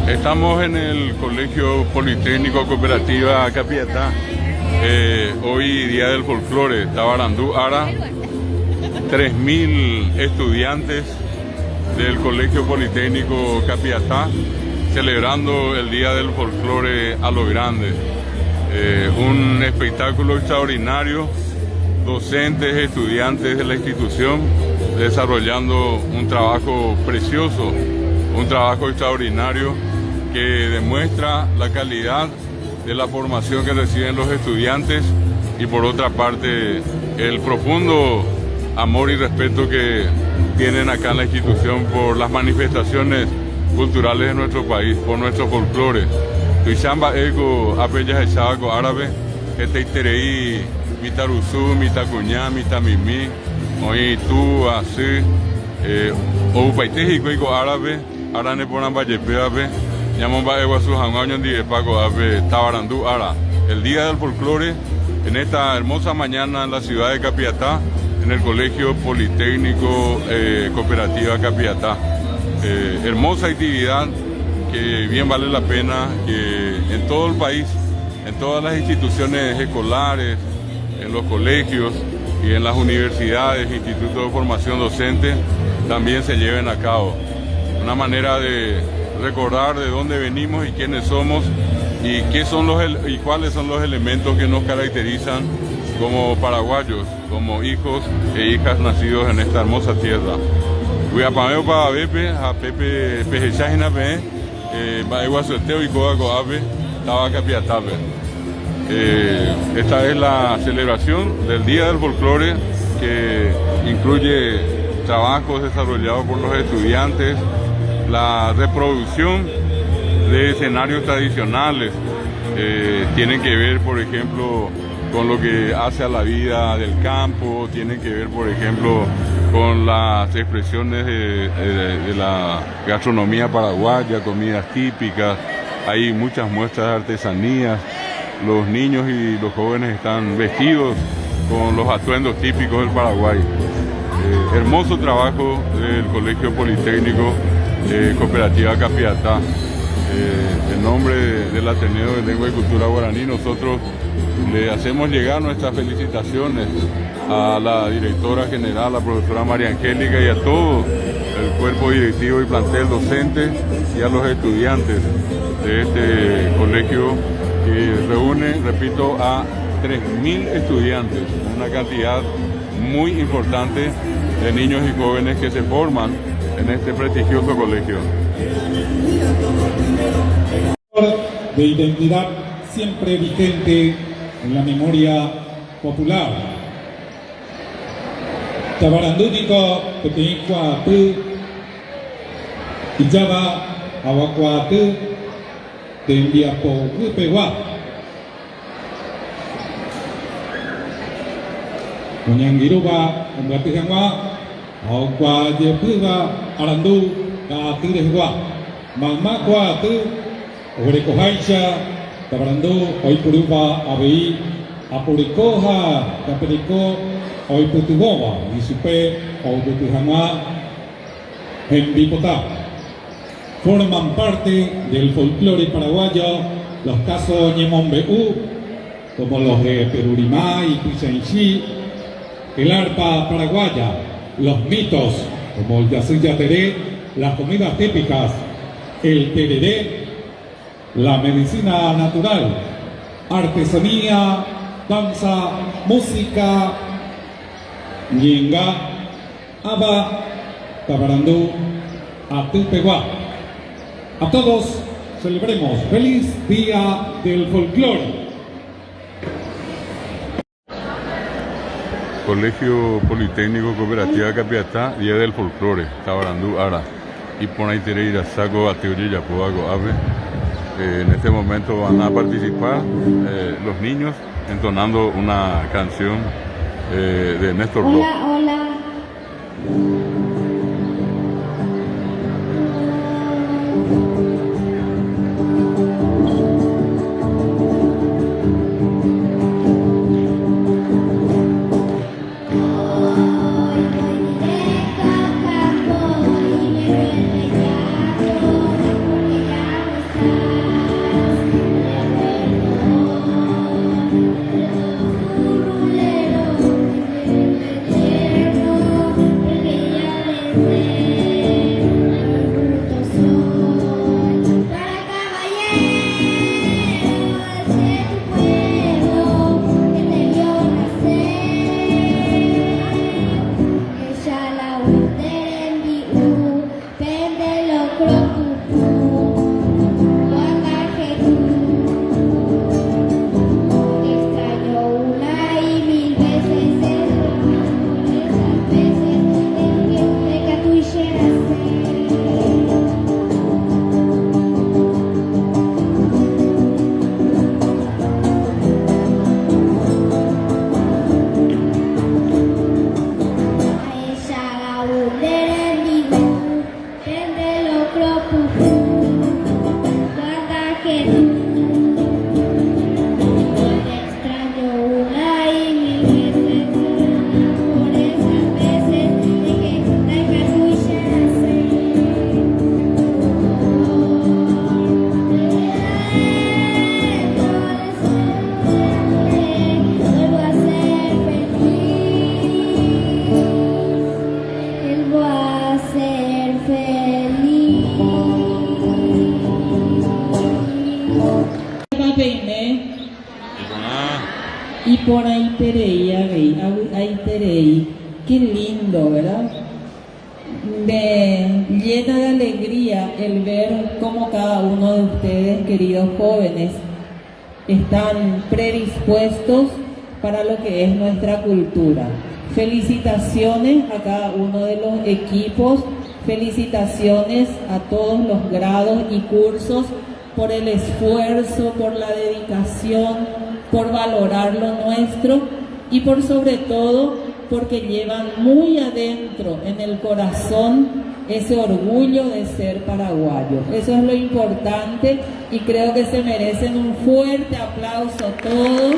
Estamos en el Colegio Politécnico Cooperativa Capiatá. Hoy día del folclore, Tabarandú Ara, 3.000 estudiantes del Colegio Politécnico Capiatá celebrando el Día del Folclore a lo grande. Un espectáculo extraordinario, docentes, estudiantes de la institución desarrollando un trabajo precioso, un trabajo extraordinario que demuestra la calidad de la formación que reciben los estudiantes y por otra parte el profundo amor y respeto que tienen acá en la institución por las manifestaciones culturales de nuestro país, por nuestro folclore. Tuishamba ego apellas echabaco árabe, eteiterei mitaruzú, mitacuñá, mitamimí, hoy tú así, o paitejico ego árabe, arane poran vallepeabe, llamamba ego a sus hangaños de paco ave Tabarandú Ara. El Día del Folclore en esta hermosa mañana en la ciudad de Capiatá, en el Colegio Politécnico Cooperativa Capiatá. Hermosa actividad que bien vale la pena que en todo el país, en todas las instituciones escolares, en los colegios y en las universidades, institutos de formación docente, también se lleven a cabo. Una manera de recordar de dónde venimos y quiénes somos y cuáles son los elementos que nos caracterizan como paraguayos, como hijos e hijas nacidos en esta hermosa tierra. Cuidapameo para Bepe, a Pepe Pejechajina Pe, Baegua Suerteo y Coaco Ave, Tabaca Piatape. Esta es la celebración del Día del Folclore que incluye trabajos desarrollados por los estudiantes, la reproducción de escenarios tradicionales, tienen que ver, por ejemplo, con lo que hace a la vida del campo, tienen que ver, por ejemplo, con las expresiones de la gastronomía paraguaya, comidas típicas, hay muchas muestras de artesanías, los niños y los jóvenes están vestidos con los atuendos típicos del Paraguay. Hermoso trabajo del Colegio Politécnico Cooperativa Capiatá. En nombre del Ateneo de Lengua y Cultura Guaraní, nosotros le hacemos llegar nuestras felicitaciones a la directora general, la profesora María Angélica, y a todo el cuerpo directivo y plantel docente y a los estudiantes de este colegio que reúne, repito, a 3.000 estudiantes, una cantidad muy importante de niños y jóvenes que se forman en este prestigioso colegio. De identidad siempre vigente en la memoria popular. Tabarandúnico Peteícuatú, Ijaba Aguacuatú, Tembiapo Upeguá. Unyangiruba, Umbatijangua, Aguacua Yepuga, Arandú, Gatírezgua, Mamacuatú, Orecohaicha, Tabarandú, Oipuruba, Abei, Apuricoja, Caperico, Oiputuboba, Isupe, Oiputujamá, en Bipotá. Forman parte del folclore paraguayo los casos Ñemombeú, como los de Perurimá y Pichainchí, el arpa paraguaya, los mitos, como el Yacyyateré, las comidas típicas, el tereré, la medicina natural, artesanía, danza, música, ñenga, aba, tabarandú, atupeguá. A todos celebremos feliz Día del Folclore. Colegio Politécnico Cooperativa Capiatá, Día del Folclore, Tabarandú Ara. Y por ahí Tereira Saco, Ateoye, Yapuaco, Ave. En este momento van a participar los niños entonando una canción de Néstor López. Hola, hola. por ahí terei. Qué lindo, ¿verdad? Me llena de alegría el ver cómo cada uno de ustedes, queridos jóvenes, están predispuestos para lo que es nuestra cultura. Felicitaciones a cada uno de los equipos, felicitaciones a todos los grados y cursos por el esfuerzo, por la dedicación, por valorar lo nuestro y por sobre todo porque llevan muy adentro en el corazón ese orgullo de ser paraguayo. Eso es lo importante y creo que se merecen un fuerte aplauso a todos.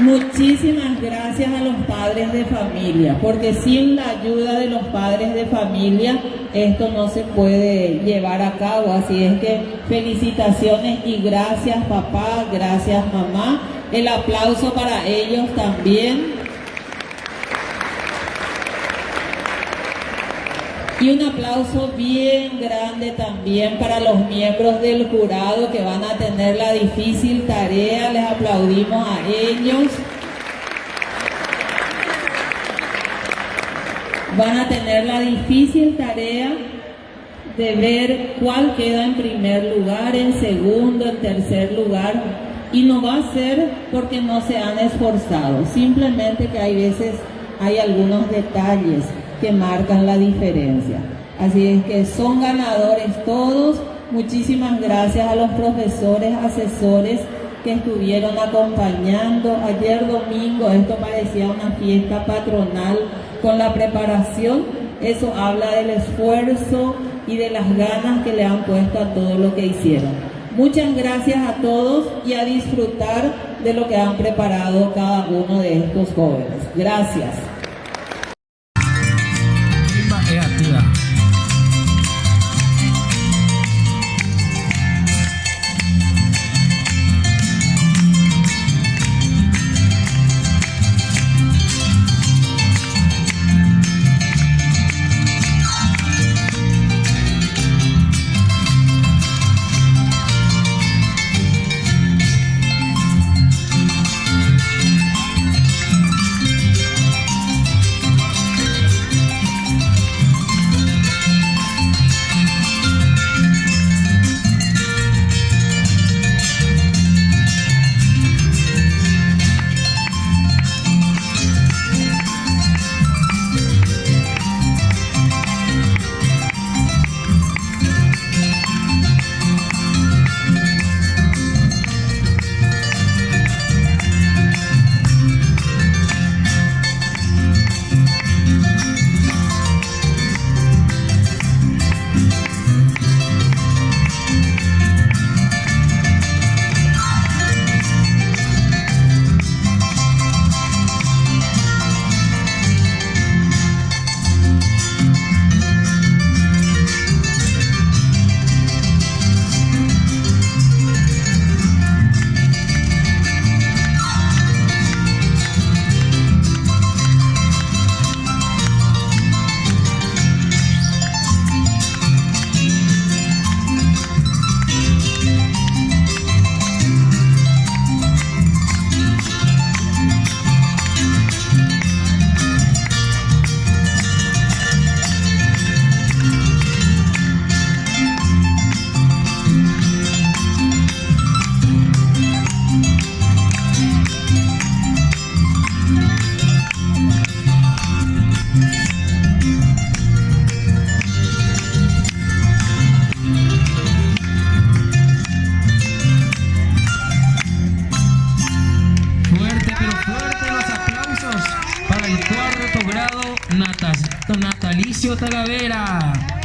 Muchísimas gracias a los padres de familia, porque sin la ayuda de los padres de familia esto no se puede llevar a cabo. Así es que felicitaciones y gracias papá, gracias mamá. El aplauso para ellos también. Y un aplauso bien grande también para los miembros del jurado que van a tener la difícil tarea. Les aplaudimos a ellos. Van a tener la difícil tarea de ver cuál queda en primer lugar, en segundo, en tercer lugar. Y no va a ser porque no se han esforzado, simplemente que hay algunos detalles que marcan la diferencia. Así es que son ganadores todos. Muchísimas gracias a los profesores, asesores que estuvieron acompañando. Ayer domingo esto parecía una fiesta patronal con la preparación. Eso habla del esfuerzo y de las ganas que le han puesto a todo lo que hicieron. Muchas gracias a todos y a disfrutar de lo que han preparado cada uno de estos jóvenes. Gracias. Natalicio Talavera.